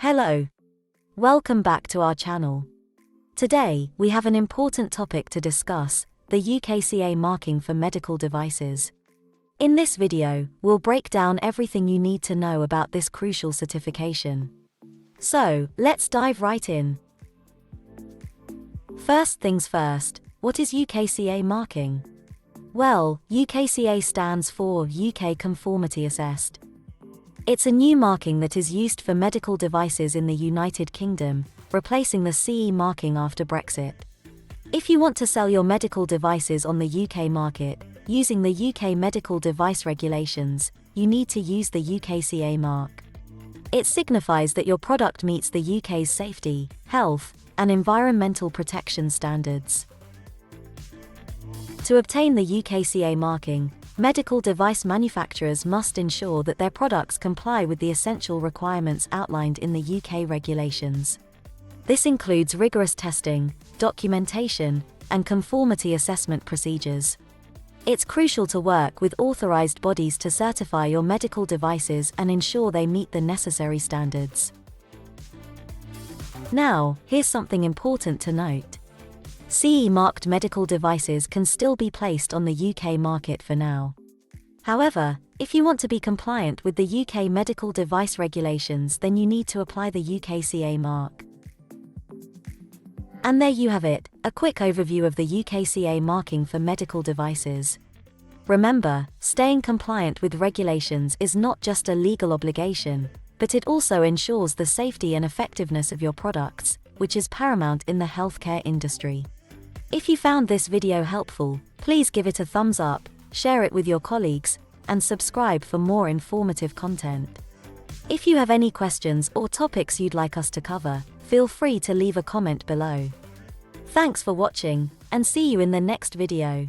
Hello. Welcome back to our channel. Today, we have an important topic to discuss, the UKCA marking for medical devices. In this video, we'll break down everything you need to know about this crucial certification. So, let's dive right in. First things first, what is UKCA marking? Well, UKCA stands for UK Conformity Assessed. It's a new marking that is used for medical devices in the United Kingdom, replacing the CE marking after Brexit. If you want to sell your medical devices on the UK market, using the UK medical device regulations, you need to use the UKCA mark. It signifies that your product meets the UK's safety, health, and environmental protection standards. To obtain the UKCA marking, medical device manufacturers must ensure that their products comply with the essential requirements outlined in the UK regulations. This includes rigorous testing, documentation, and conformity assessment procedures. It's crucial to work with authorized bodies to certify your medical devices and ensure they meet the necessary standards. Now, here's something important to note. CE-marked medical devices can still be placed on the UK market for now. However, if you want to be compliant with the UK medical device regulations, then you need to apply the UKCA mark. And there you have it, a quick overview of the UKCA marking for medical devices. Remember, staying compliant with regulations is not just a legal obligation, but it also ensures the safety and effectiveness of your products, which is paramount in the healthcare industry. If you found this video helpful, please give it a thumbs up, share it with your colleagues, and subscribe for more informative content. If you have any questions or topics you'd like us to cover, feel free to leave a comment below. Thanks for watching, and see you in the next video.